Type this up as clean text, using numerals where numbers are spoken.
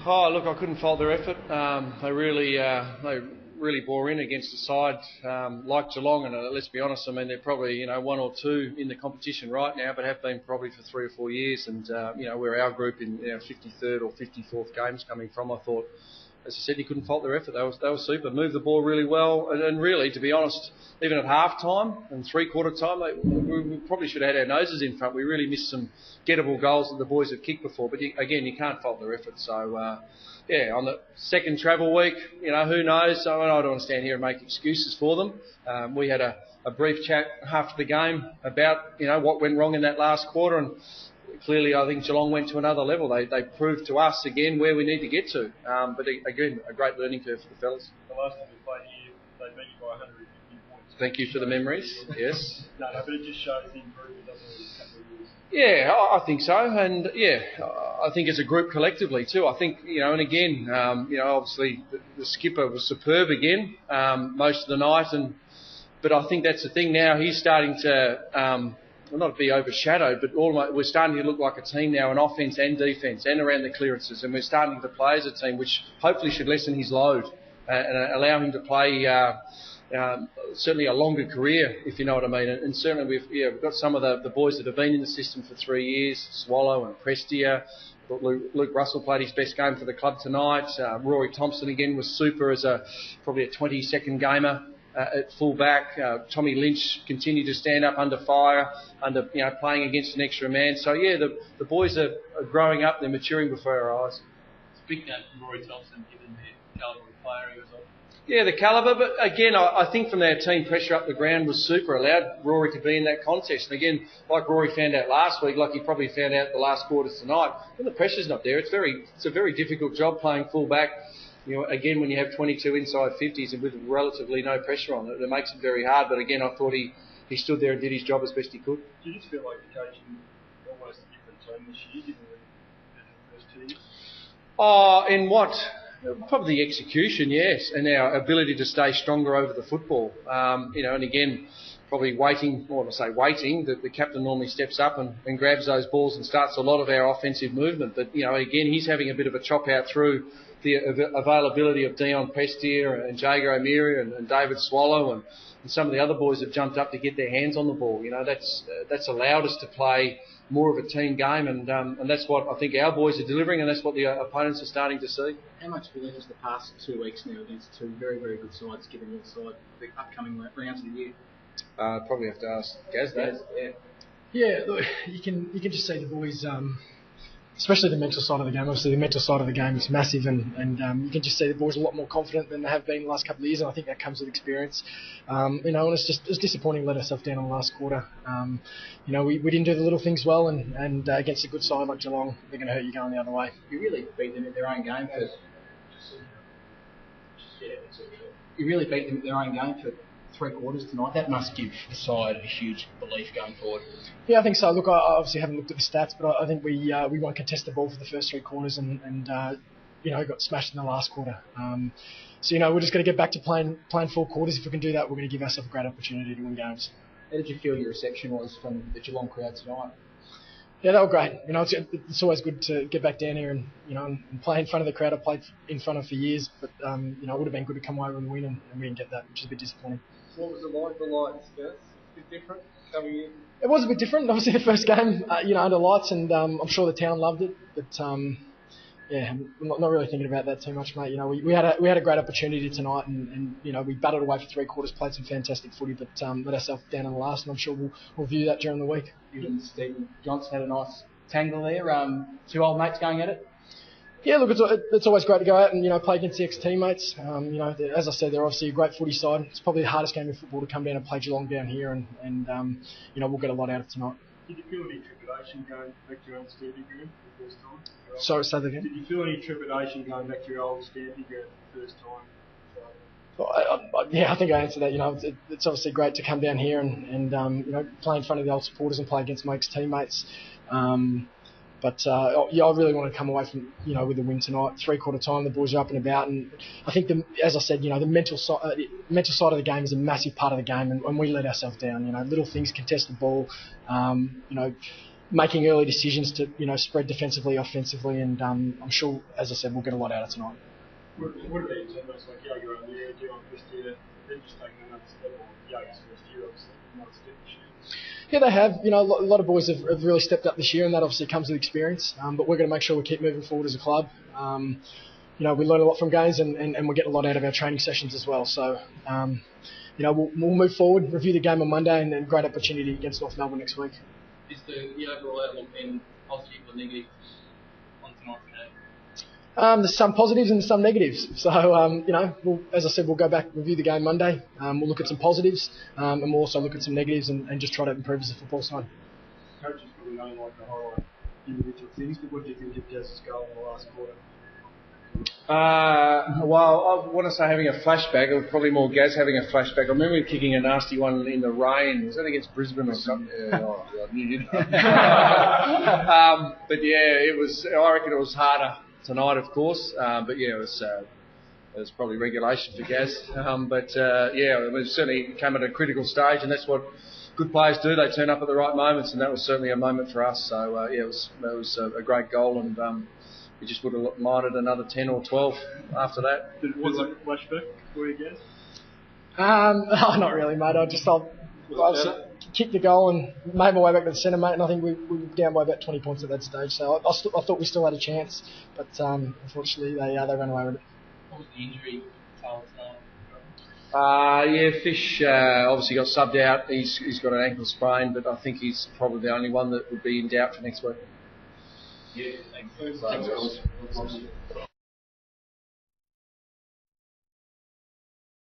Oh, look, I couldn't fault their effort. They really bore in against a side like Geelong, and let's be honest, I mean, they're probably one or two in the competition right now, but have been probably for 3 or 4 years. And where our group in our 53rd or 54th games coming from, I thought, as I said, you couldn't fault their effort. They were super, moved the ball really well, and really, to be honest, even at half time and three-quarter time, we probably should have had our noses in front. We really missed some gettable goals that the boys have kicked before, but again, you can't fault their effort. So, on the second travel week, who knows? I don't want to stand here and make excuses for them. We had a brief chat after the game about, what went wrong in that last quarter, and clearly I think Geelong went to another level. They proved to us again where we need to get to. But again, a great learning curve for the fellas. The last time we played here, they beat you by 150 points. Thank you for the memories. Yes. No, but it just shows the improvement, doesn't it, in a couple of years? Yeah, I think so, and I think as a group collectively too. I think and again, obviously the skipper was superb again most of the night, but I think that's the thing now. He's starting to not be overshadowed, but we're starting to look like a team now, in offence and defence, and around the clearances, and we're starting to play as a team, which hopefully should lessen his load and allow him to play certainly a longer career, if you know what I mean. And certainly we've got some of the boys that have been in the system for 3 years, Swallow and Prestia. Luke Russell played his best game for the club tonight. Rory Thompson again was super as probably a 20-second gamer at full back. Tommy Lynch continued to stand up under fire, playing against an extra man. So the boys are growing up, they're maturing before our eyes. Speaking of Rory Thompson, given the calibre of player he was on. Yeah, the calibre, but again, I think from their team, pressure up the ground was super, allowed Rory to be in that contest. And again, like Rory found out last week, like he probably found out the last quarters tonight, when the pressure's not there, it's a very difficult job playing full back. Again, when you have 22 inside 50s and with relatively no pressure on it, it makes it very hard. But again, I thought he stood there and did his job as best he could. Do you just feel like you're coaching almost a different team this year, given the first 2 years? Oh, in what? Probably the execution, yes, and our ability to stay stronger over the football. And again, probably waiting, the captain normally steps up and grabs those balls and starts a lot of our offensive movement. But, again, he's having a bit of a chop out through the availability of Dion Prestia and Jager O'Meara and David Swallow and some of the other boys have jumped up to get their hands on the ball. That's allowed us to play more of a team game, and that's what I think our boys are delivering, and that's what the opponents are starting to see. How much for has the past 2 weeks now against two very, very good sides given your side the upcoming rounds of the year? Probably have to ask Gaz that. Yeah, look, you can just see the boys, especially the mental side of the game. Obviously, the mental side of the game is massive, and you can just see the boys a lot more confident than they have been the last couple of years, and I think that comes with experience. And it's disappointing to let ourselves down in the last quarter. We didn't do the little things well, and against a good side like Geelong, they're going to hurt you going the other way. You really beat them at their own game You really beat them at their own game for 3 quarters tonight. That must give the side a huge belief going forward. Yeah, I think so. Look, I obviously haven't looked at the stats, but I think we won't contest the ball for the first 3 quarters and got smashed in the last quarter. So we're just going to get back to playing 4 quarters. If we can do that, we're going to give ourselves a great opportunity to win games. How did you feel your reception was from the Geelong crowd tonight? Yeah, they were great. It's always good to get back down here and play in front of the crowd. I played in front of for years, but it would have been good to come over and win, and we didn't get that, which is a bit disappointing. What was it like, the lights, guys? A bit different coming in? It was a bit different. Obviously, the first game, under lights, and I'm sure the town loved it. But I'm not really thinking about that too much, mate. We had a great opportunity tonight, and we battled away for 3 quarters, played some fantastic footy, but let ourselves down in the last, and I'm sure we'll view that during the week. You and Stephen Johnson had a nice tangle there. 2 old mates going at it. Yeah, look, it's always great to go out and play against the ex-teammates. As I said, they're obviously a great footy side. It's probably the hardest game of football to come down and play Geelong down here, and we'll get a lot out of tonight. Did you feel any trepidation going back to your own stamping ground for the first time? Sorry, say that again. Did you feel any trepidation going back to your old stamping ground for the first time? I think I answered that. It's obviously great to come down here and play in front of the old supporters and play against my ex-teammates. But I really want to come away from with a win tonight. 3/4 time, the boys are up and about, and I think as I said, the mental side of the game is a massive part of the game, and we let ourselves down. Little things, contest the ball, making early decisions to spread defensively, offensively, and I'm sure, as I said, we'll get a lot out of tonight. Would it be in terms like Yago on there, Geelong first year, then just taking another step, or Yago's first year, obviously, another step this year? Yeah, they have. A lot of boys have really stepped up this year, and that obviously comes with experience. But we're going to make sure we keep moving forward as a club. We learn a lot from games, and we get a lot out of our training sessions as well. So, we'll move forward, review the game on Monday, and then great opportunity against North Melbourne next week. Is the overall outlook then positive or negative on tonight's game? There's some positives and some negatives. So, as I said, we'll go back, review the game Monday. We'll look at some positives, and we'll also look at some negatives and just try to improve as a football side. Coaches probably don't like to highlight individual things, but what do you think of Gaz's goal in the last quarter? Well, I want to say having a flashback. It was probably more Gaz having a flashback. I remember him kicking a nasty one in the rain. Was that against Brisbane or something? Yeah, I knew you'd know. But yeah, it was. I reckon it was harder tonight, of course. But yeah, it was probably regulation for Gaz. It certainly came at a critical stage, and that's what good players do. They turn up at the right moments, and that was certainly a moment for us. So it was a great goal, and we just would have minded another 10 or 12 after that. Was it like a flashback for you, Gaz? Not really, mate. I kicked the goal and made my way back to the centre, mate, and I think we were down by about 20 points at that stage. So I thought we still had a chance, but unfortunately they ran away with it. What was the injury? Fish obviously got subbed out. He's got an ankle sprain, but I think he's probably the only one that would be in doubt for next week. Yeah, thanks.